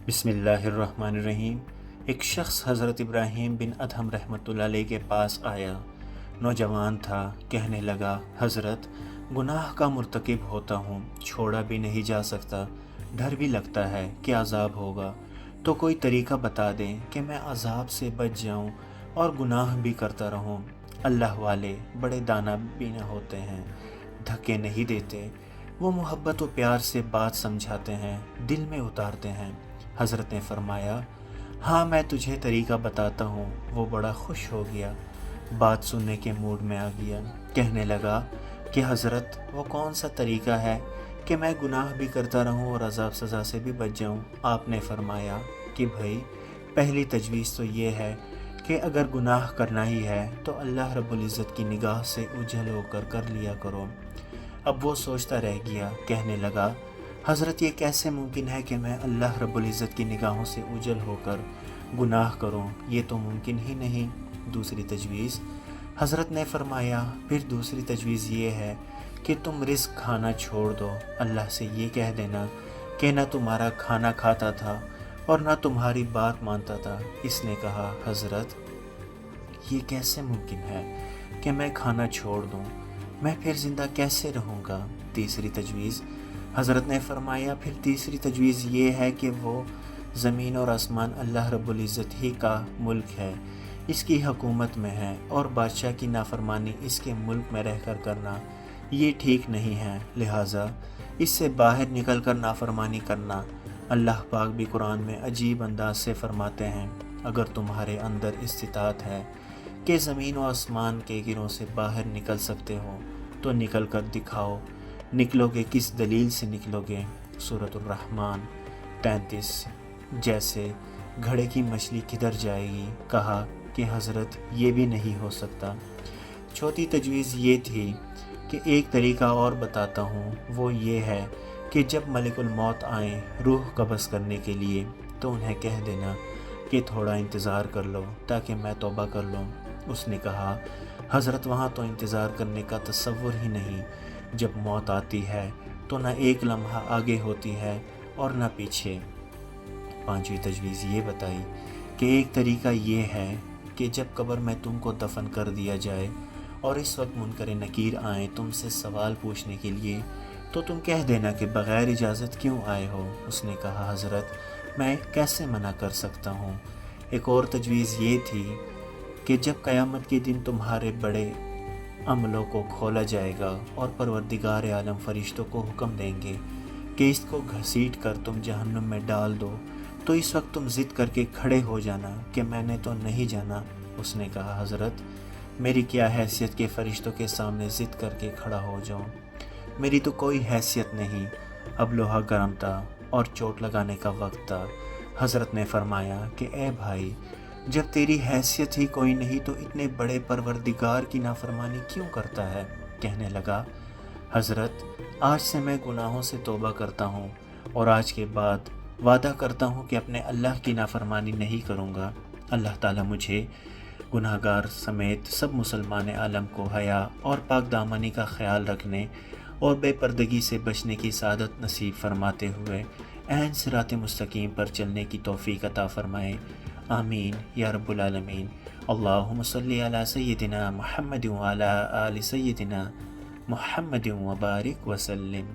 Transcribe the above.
بسم اللہ الرحمن الرحیم۔ ایک شخص حضرت ابراہیم بن ادہم رحمۃ اللہ علیہ کے پاس آیا۔ نوجوان تھا، کہنے لگا، حضرت، گناہ کا مرتکب ہوتا ہوں، چھوڑا بھی نہیں جا سکتا، ڈر بھی لگتا ہے کہ عذاب ہوگا، تو کوئی طریقہ بتا دیں کہ میں عذاب سے بچ جاؤں اور گناہ بھی کرتا رہوں۔ اللہ والے بڑے دانا بینا ہوتے ہیں، دھکے نہیں دیتے، وہ محبت و پیار سے بات سمجھاتے ہیں، دل میں اتارتے ہیں۔ حضرت نے فرمایا، ہاں میں تجھے طریقہ بتاتا ہوں۔ وہ بڑا خوش ہو گیا، بات سننے کے موڈ میں آ گیا، کہنے لگا کہ حضرت، وہ کون سا طریقہ ہے کہ میں گناہ بھی کرتا رہوں اور عذاب سزا سے بھی بچ جاؤں؟ آپ نے فرمایا کہ بھائی، پہلی تجویز تو یہ ہے کہ اگر گناہ کرنا ہی ہے تو اللہ رب العزت کی نگاہ سے اوجھل ہو کر لیا کرو۔ اب وہ سوچتا رہ گیا، کہنے لگا، حضرت یہ کیسے ممکن ہے کہ میں اللہ رب العزت کی نگاہوں سے اوجھل ہو کر گناہ کروں؟ یہ تو ممکن ہی نہیں۔ دوسری تجویز، حضرت نے فرمایا، پھر دوسری تجویز یہ ہے کہ تم رزق کھانا چھوڑ دو، اللہ سے یہ کہہ دینا کہ نہ تمہارا کھانا کھاتا تھا اور نہ تمہاری بات مانتا تھا۔ اس نے کہا، حضرت یہ کیسے ممکن ہے کہ میں کھانا چھوڑ دوں؟ میں پھر زندہ کیسے رہوں گا؟ تیسری تجویز، حضرت نے فرمایا، پھر تیسری تجویز یہ ہے کہ وہ زمین اور آسمان اللہ رب العزت ہی کا ملک ہے، اس کی حکومت میں ہے، اور بادشاہ کی نافرمانی اس کے ملک میں رہ کر کرنا یہ ٹھیک نہیں ہے، لہٰذا اس سے باہر نکل کر نافرمانی کرنا۔ اللہ پاک بھی قرآن میں عجیب انداز سے فرماتے ہیں، اگر تمہارے اندر استطاعت ہے کہ زمین و آسمان کے گروں سے باہر نکل سکتے ہو تو نکل کر دکھاؤ، نکلو گے کس دلیل سے نکلو گے؟ سورۃ الرحمن 33۔ جیسے گھڑے کی مچھلی کدھر جائے گی؟ کہا کہ حضرت یہ بھی نہیں ہو سکتا۔ چوتھی تجویز یہ تھی کہ ایک طریقہ اور بتاتا ہوں، وہ یہ ہے کہ جب ملک الموت آئیں روح قبض کرنے کے لیے تو انہیں کہہ دینا کہ تھوڑا انتظار کر لو تاکہ میں توبہ کر لوں۔ اس نے کہا، حضرت وہاں تو انتظار کرنے کا تصور ہی نہیں، جب موت آتی ہے تو نہ ایک لمحہ آگے ہوتی ہے اور نہ پیچھے۔ پانچویں تجویز یہ بتائی کہ ایک طریقہ یہ ہے کہ جب قبر میں تم کو دفن کر دیا جائے اور اس وقت منکر نکیر آئیں تم سے سوال پوچھنے کے لیے تو تم کہہ دینا کہ بغیر اجازت کیوں آئے ہو؟ اس نے کہا، حضرت میں کیسے منع کر سکتا ہوں؟ ایک اور تجویز یہ تھی کہ جب قیامت کے دن تمہارے بڑے عملوں کو کھولا جائے گا اور پروردگار عالم فرشتوں کو حکم دیں گے کہ اس کو گھسیٹ کر تم جہنم میں ڈال دو، تو اس وقت تم ضد کر کے کھڑے ہو جانا کہ میں نے تو نہیں جانا۔ اس نے کہا، حضرت میری کیا حیثیت کہ فرشتوں کے سامنے ضد کر کے کھڑا ہو جاؤں؟ میری تو کوئی حیثیت نہیں۔ اب لوہا گرم تھا اور چوٹ لگانے کا وقت تھا۔ حضرت نے فرمایا کہ اے بھائی، جب تیری حیثیت ہی کوئی نہیں تو اتنے بڑے پروردگار کی نافرمانی کیوں کرتا ہے؟ کہنے لگا، حضرت آج سے میں گناہوں سے توبہ کرتا ہوں اور آج کے بعد وعدہ کرتا ہوں کہ اپنے اللہ کی نافرمانی نہیں کروں گا۔ اللہ تعالیٰ مجھے گناہ گار سمیت سب مسلمان عالم کو حیا اور پاک دامنی کا خیال رکھنے اور بے پردگی سے بچنے کی سعادت نصیب فرماتے ہوئے عین صراط مستقیم پر چلنے کی توفیق عطا فرمائے، آمین یا رب العالمین۔ اللہم صلی علی سیدنا محمد وعلی آل سیدنا محمد وبارک وسلم۔